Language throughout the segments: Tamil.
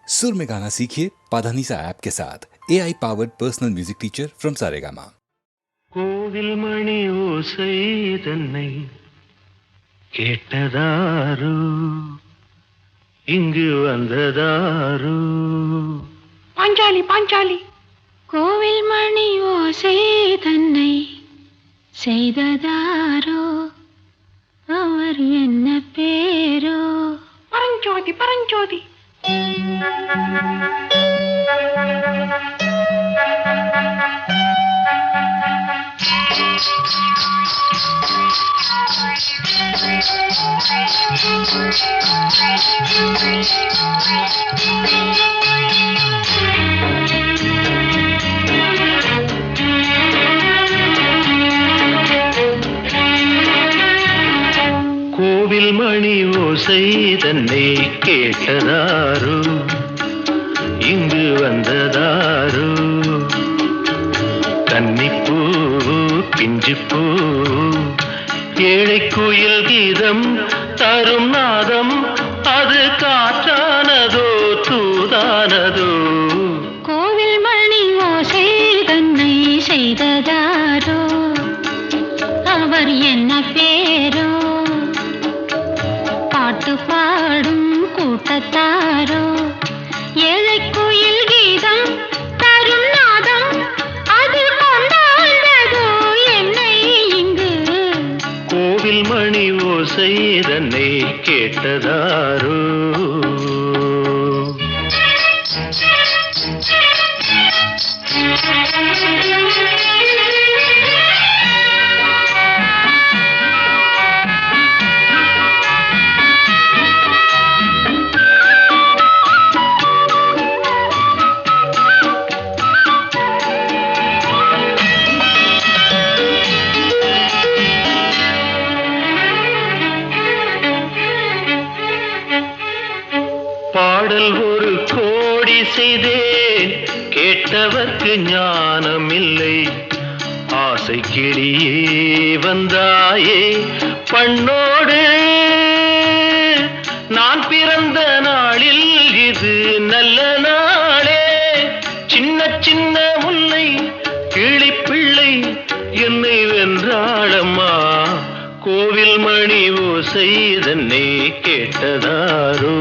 सुर में गाना सीखिए पाधानीसा ऐप के साथ AI powered personal music teacher from Saregama. கோவில் மணி ஓசை தன்னை கேட்டதாரு இங்கு வந்ததாரு பாஞ்சாலி பாஞ்சாலி கோவில் மணி ஓசை தன்னை செய்ததாரோ அவர் என்ன பேரோ பரஞ்சோதி பரஞ்சோதி கோவில் மணி ஓசை தன்னை கேட்டதாரு இங்கு வந்ததாரு கன்னிப்பூ பிஞ்சுப்பூ ஏழை குயில் கீதம் தரும் நாதம் அது காற்றானதோ தூதானதோ கோவில் மணி ஓசை தன்னை செய்ததாரோ அவர் என்ன பேரோ பாட்டு பாடும் கூட்டத்தாரோ ஏழை குயில் கீதம் தரும் நாதம் அது கொண்டாண்டதோ என்னை இங்கு கோவில் மணி ஓசை தன்னை கேட்டதாரோ பாடல் ஒரு கோடி செய்தேன் கேட்டவர்க்கு ஞானம் இல்லை ஆசை கிளியே வந்தாயே பண்ணோடு நான் பிறந்த நாளில் இது நல்ல நாளே சின்ன சின்ன முல்லை கிளிப்பிள்ளை என்னை வென்றாளம்மா கோவில் மணி ஓசை தன்னை கேட்டதாரோ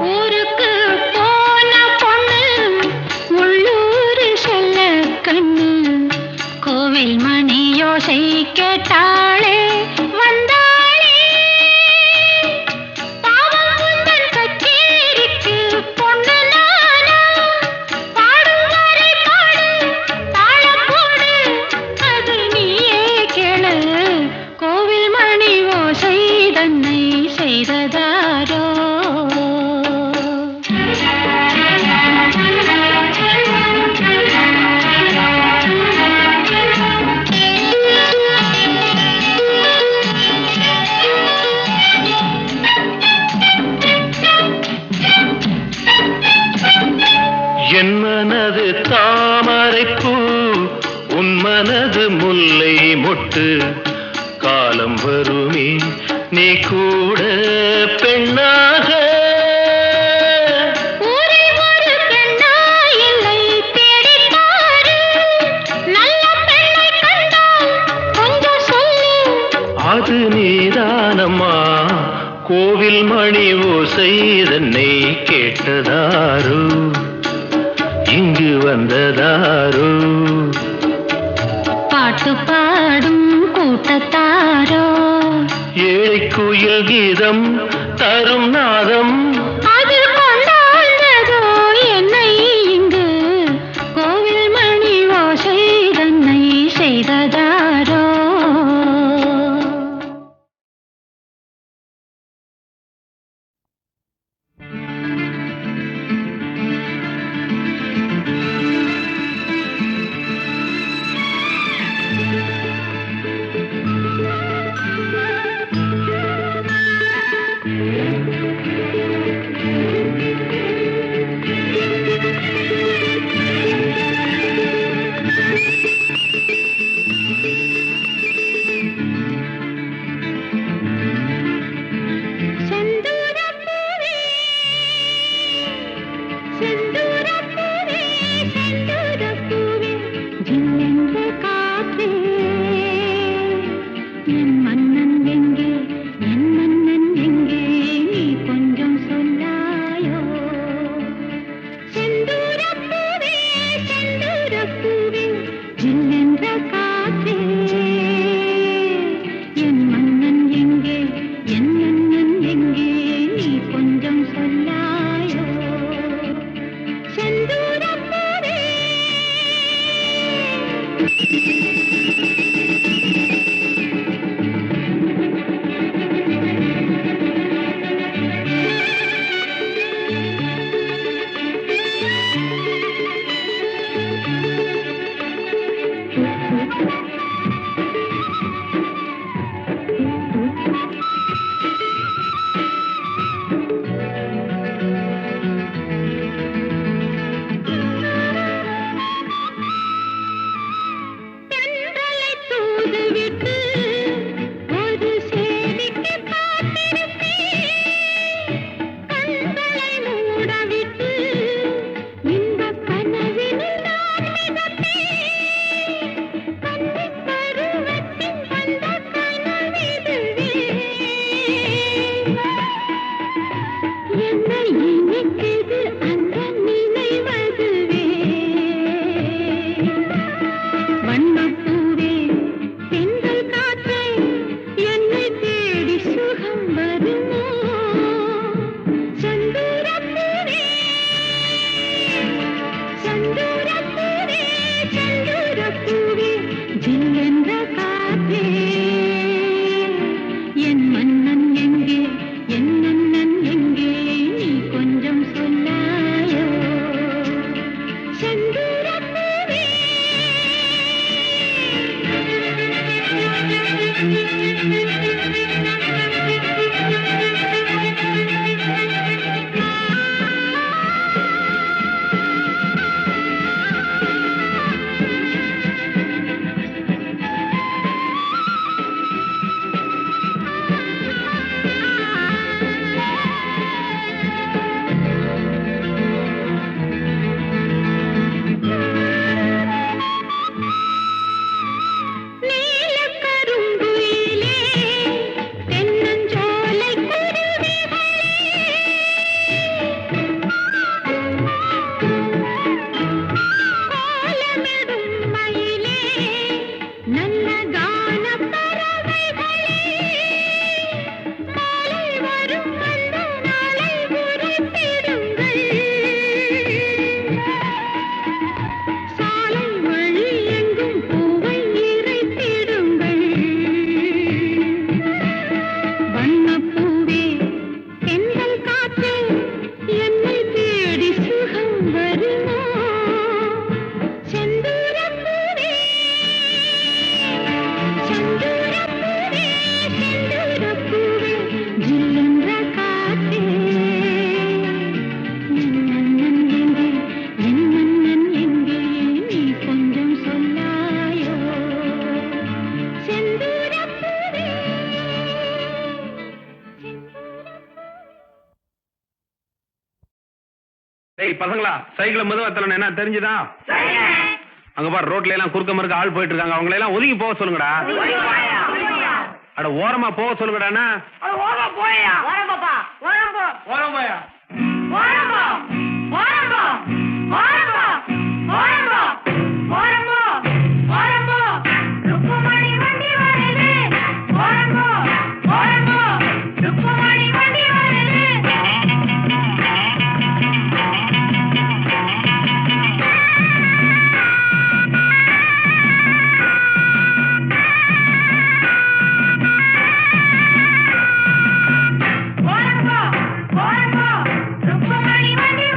ஊருக்கு போன பொண்ணு உள்ளூர் செல்ல கண்ணு கோவில் மணி யோசை கேட்டாளே வந்தாளே பாவம் உந்தன் கச்சேரிக்கு பொண்ணு நானா பாடும் வரை பாடு தாளம் போடு அது நீயே கேளு கோவில் மணி ஓசை தன்னை செய்ததாரோ என் மனது தாமரைப்பூ உன் மனது முல்லை மொட்டு காலம் வருமே நீ கூட பெண்ணாக ஊரை ஒரு பெண்ணா இல்லை தேடிப் பாரு நல்ல பெண்ணை கண்டால் கொஞ்சம் சொல்லு அது நீதானம்மா கோவில் மணி ஓசை தன்னை கேட்டதாரு இங்கு வந்ததாரு பாட்டு பாடும் கூட்டத்தாரோ ஏழை குயில் கீதம் தரும் நாதம் அது கொண்டாண்டதோ என்னை இங்கு கோவில் மணி ஓசை தன்னை செய்ததாரோ என் மன்னன் எங்கே என் மன்னன் எங்கே நீ கொஞ்சம் சொல்லாயோ செந்தூரப்பூவே செந்தூரப்பூவே ஜில்லென்ற காற்றே என் மன்னன் எங்கே என் மன்னன் எங்கே நீ கொஞ்சம் சொல்லாயோ செந்தூரப்பூவே தென்றலை தூதுவிட்டு ஒரு சேதிக்கு காத்திருப்பேன் கண்களை மூடவிட்டு இன்பக் கனவினில் நான் மிதப்பேன் கன்னிப் பருவத்தின் வந்த கனவிதுவே என்னை இனிக்குது அந்த நினைவதுவே வண்ணப்பூவே தென்றல் காற்றே என்னை தேடி சுகம் வருமோ செந்தூரப்பூவே செந்தூரப்பூவே செந்தூரப்பூவே ஜில்லென்ற காற்றே என் மன்னன் எங்கே என் மன்னன் எங்கே நீ கொஞ்சம் சொல்லாயோ செந்தூரப்பூவே நீலக்கருங்குயிலே தென்னஞ்சோலை குருவிகளே கோலமிடும் மயிலே நல்ல கானப் பறவைகளே மாலை வரும் அந்த நாளை உரைத்திடுங்கள் சாலை வழி எங்கும் பூவை இறைத்திடுங்கள் வண்ணப்பூவே தென்றல் காற்றே என்னை தேடி சுகம் வருமோ செந்தூரப்பூவே செந்தூரப்பூவே செந்தூரப்பூவே ஜில்லென்ற காற்றே என் மன்னன் எங்கே என் மன்னன் எங்கே நீ கொஞ்சம் சொல்லாயோ செந்தூரப்பூவே டேய் பசங்களா சைக்கிள் மெதுவா தரணும் என்ன தெரிஞ்சுதா அங்க பாரு ரோட்ல எல்லாம் குறுக்க மறுக்க ஆள் போயிட்டு இருக்காங்க அவங்கள எல்லாம் ஒதுங்கி போக சொல்லுங்கடா அட ஓரமா போக சொல்லுங்கடா ருக்குமணி வண்டி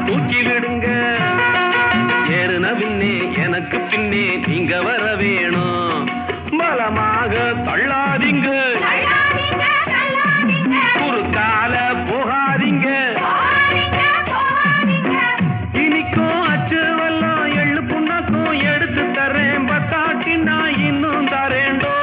தூக்கி விடுங்க ஏறுன பின்னே எனக்கு பின்னே நீங்க வர வேணும் பலமாக தள்ளாதீங்க குறுக்கால போகாதீங்க இனிக்கும் அச்சு வெல்லம் எள்ளு புண்ணாக்கும் எடுத்து தரேன் பத்தாட்டி நான் இன்னும் தரேண்டோ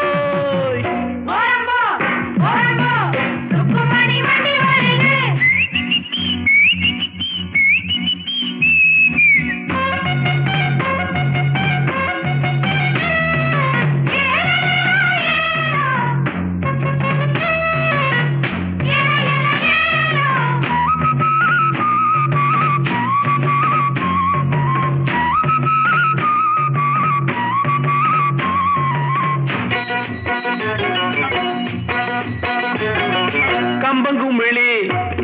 கம்பங்குமிழி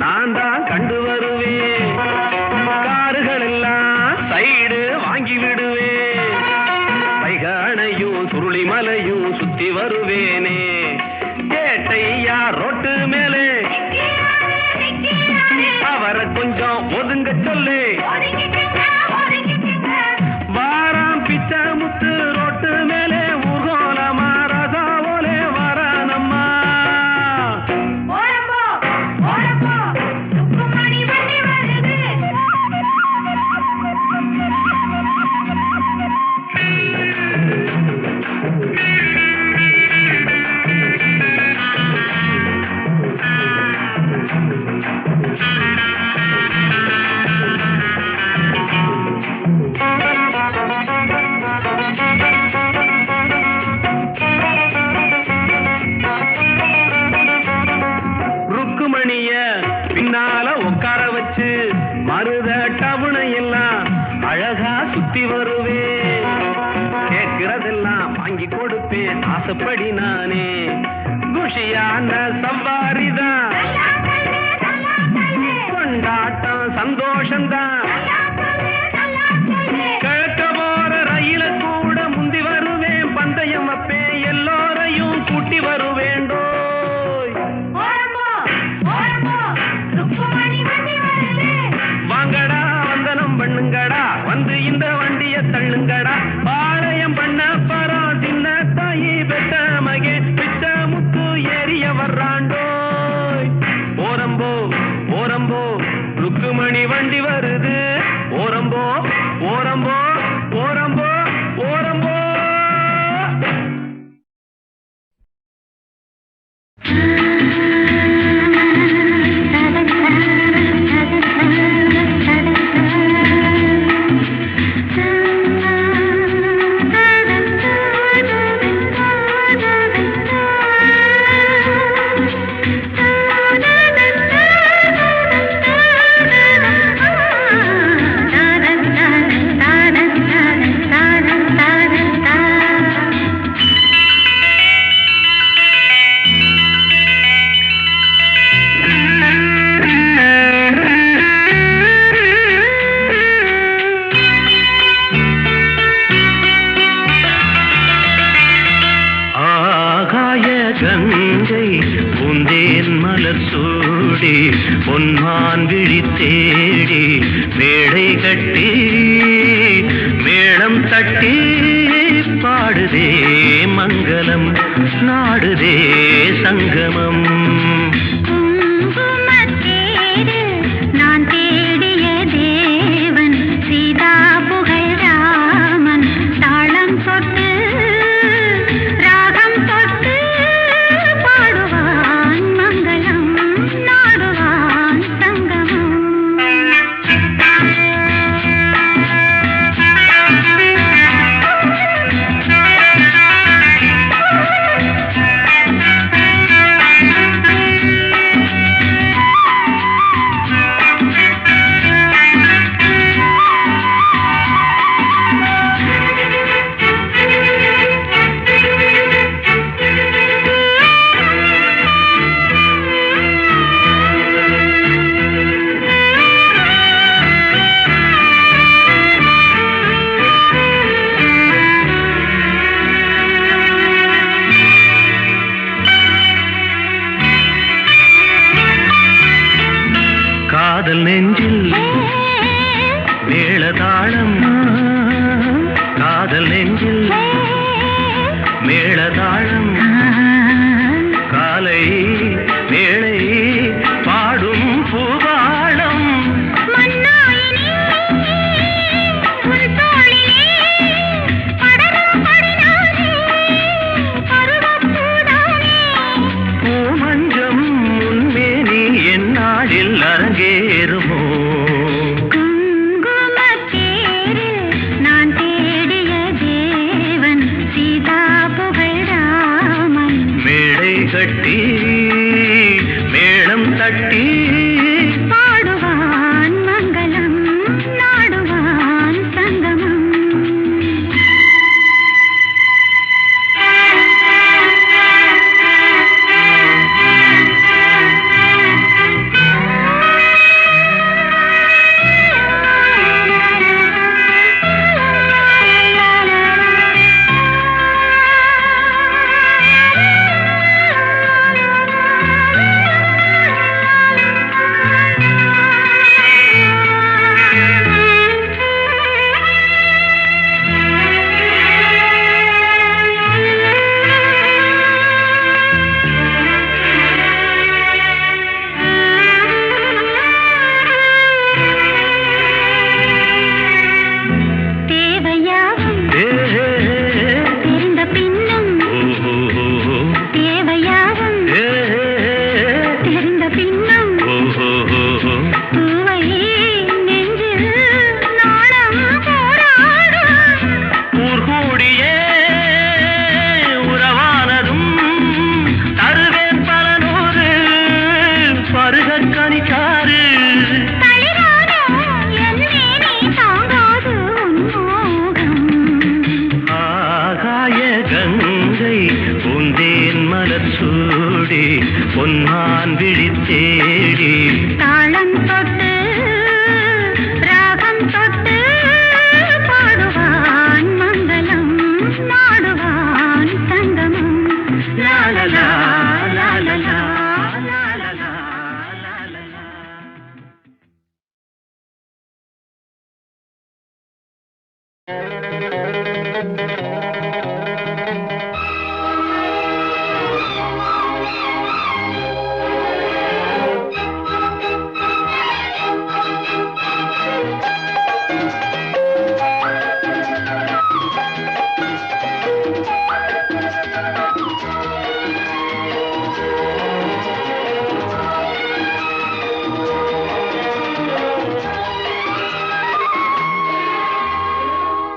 நான் தான் கண்டு வருவேன் காருகள் எல்லாம் சைடு வாங்கி விடுவேன் வைகானையும் சுருளி மலையும் சுத்தி வருவேனே கேட்டையா ரோட்டு மேலே அவரை கொஞ்சம் ஒதுங்க சொல்லு வாராம் பிச்சை முத்து ரோட்டு மேலே ஊர்கோலமா ரசாவோலே வரானம்மா ருக்குமணிய பின்னால உட்கார வச்சு மருத டவுனை எல்லாம் அழகா சுத்தி வருவேன் கேட்கிறதெல்லாம் வாங்கி கொடுப்பேன் ஆசைப்படி நானே குஷியான சவாரிதான் கொண்டாட்டம் சந்தோஷம்தான் கிழக்க போற ரயில கூட முந்தி வருவேன் பந்தயம் வைப்பேன் எல்லோரையும் கூட்டி வருவேண்டோ வாங்கடா வந்தனம் பண்ணுங்கடா வந்து இந்த வண்டிய தள்ளுங்கடா பாளையம் பண்ண பரம் சின்ன தாயி பெத்த மகே பிச்ச முத்து ஏறிய வர்றாண்டோ ஓரம்போ ஓரம்போ ருக்குமணி வண்டி வருது ஓரம்போ ஓரம்போ ஓரம்போ ஓரம்போ கங்கை பூந்தேன் மலர் சூடி பொன்மான் விழி தேடி மேடை கட்டி மேளம் தட்டி பாடுதே மங்களம் நாடுதே சங்கமம்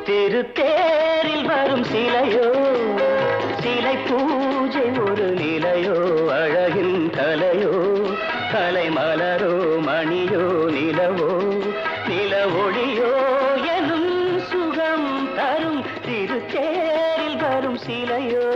திருத்தேரில் வரும் சிலையோ சிலை பூஜை ஒரு நிலையோ அழகின் கலையோ கலை மலரோ மணியோ நிலவோ நில ஒளியோ எனும் சுகம் தரும் திருத்தேரில் வரும் சிலையோ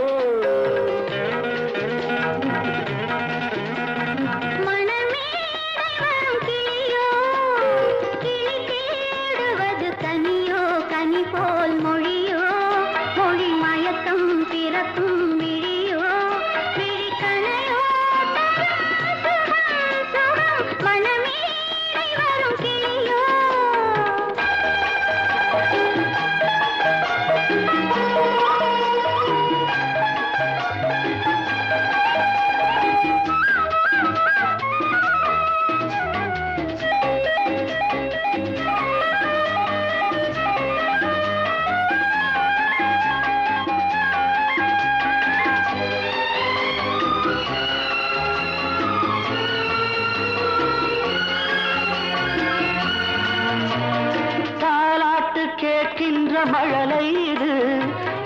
கேட்கின்ற மழலை இது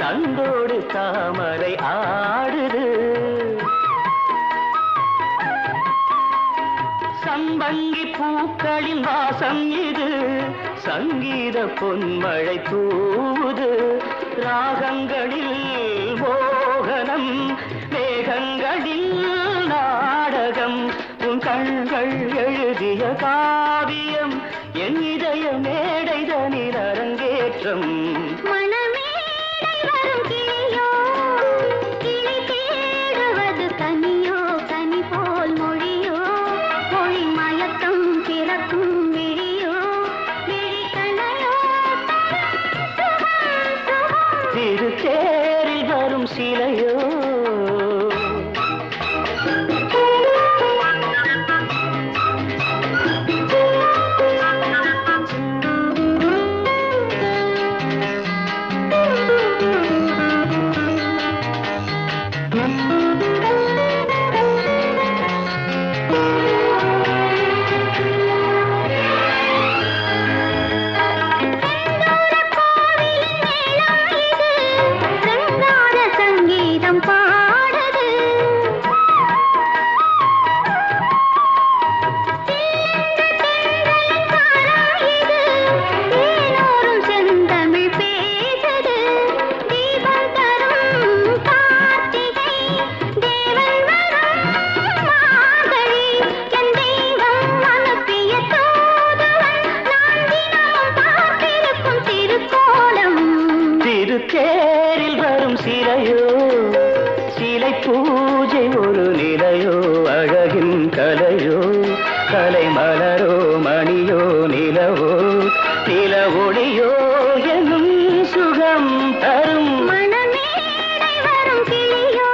தந்தோடு தாமரை ஆடுது சம்பங்கி பூக்களின் வாசம் இது சங்கீத பொன்மழை தூவுது ராகங்களில் மோகனம் மேகங்களில் நாடகம் உன் கண்கள் எழுதிய காவியம் என் இதய மேடைதனில் அரங்கேற்றம் திருத்தேரில் வரும் சிலையோ திருத்தேரில் வரும் சிலையோ சிலை பூஜை ஒரு நிலையோ அழகின் கலையோ கலை மலரோ மணியோ நிலவோ நில ஒளியோ எனும் சுகம் தரும் மனமேடை வரும் கிளியோ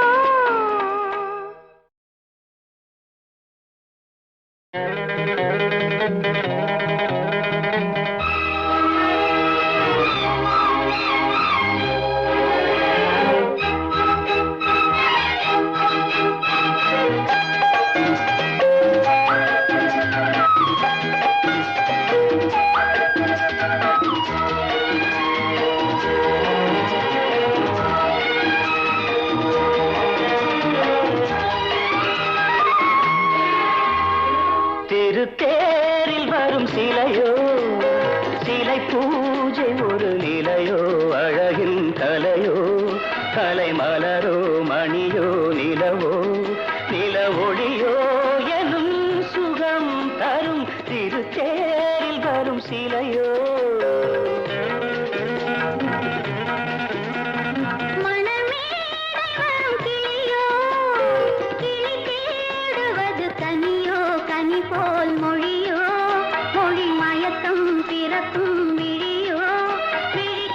திருத்தேரில் வரும் சிலையோ சிலை பூஜை ஒரு நிலையோ அழகின் கலையோ கலை மலரோ மணியோ நிலவோ நில ஒளியோ எனும் சுகம் தரும் திருத்தேரில் வரும் சிலையோ மொழியோ மொழி மயக்கம் பிறக்கும் விழியோ விழி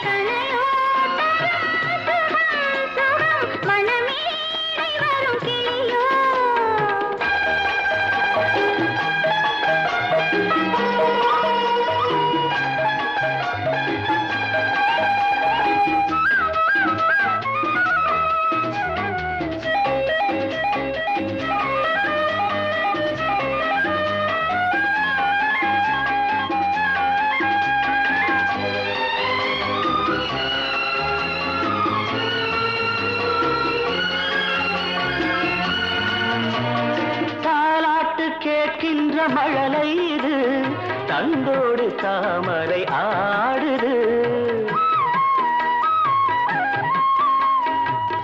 அலை ஆடுது.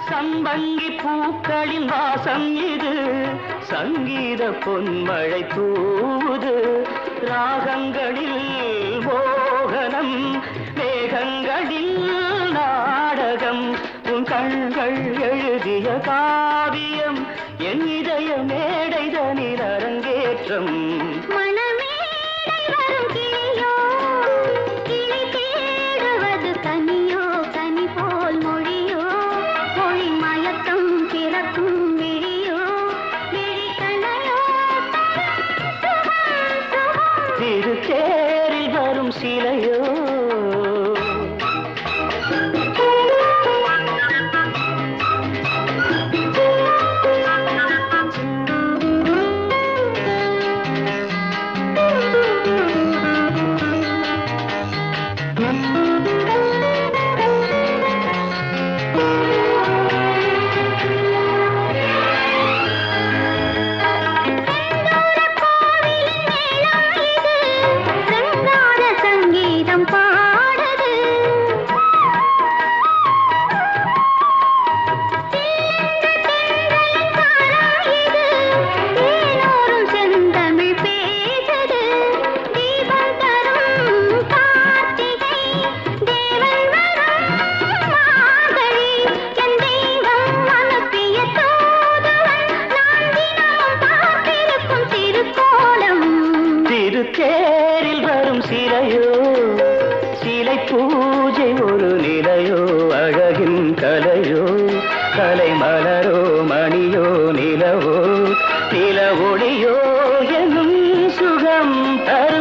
சம்பங்கி பூக்களின் வாசம் இது, சங்கீத பொன்மழை தூவுது. ராகங்களில் மோகனம், மேகங்களில் நாடகம். உன் கண்கள் எழுதிய காவியம், என் இதய மேடைதனில் அரங்கேற்றம். மணமேடை வரும் கிளியோ, கிளி தேடுவது கனியோ, கனி போல் மொழியோ, மொழி மயக்கம் பிறக்கும் விழியோ, விழிக்கணையோ, சுகம் சுகம். திருத்தேரில் வரும் சிலையோ, ரங்கார சங்கீதம் பாடுது. தேனோரும் செந்தமிழ் பேசுது. தீபம் தரும் கார்த்திகை, தேவன் வரும் மார்கழி. என் தெய்வம் அனுப்பிய தூதுவன், நான் தினமும் பார்த்திருக்கும் திருக்கோலம். திருத்தேரில் வரும் சிலையோ, சிலை பூஜை ஒரு நிலையோ, அழகின் கலையோ, கலை மலரோ, மணியோ, நிலவோ, நில ஒளியோ எனும் சுகம் தரும்.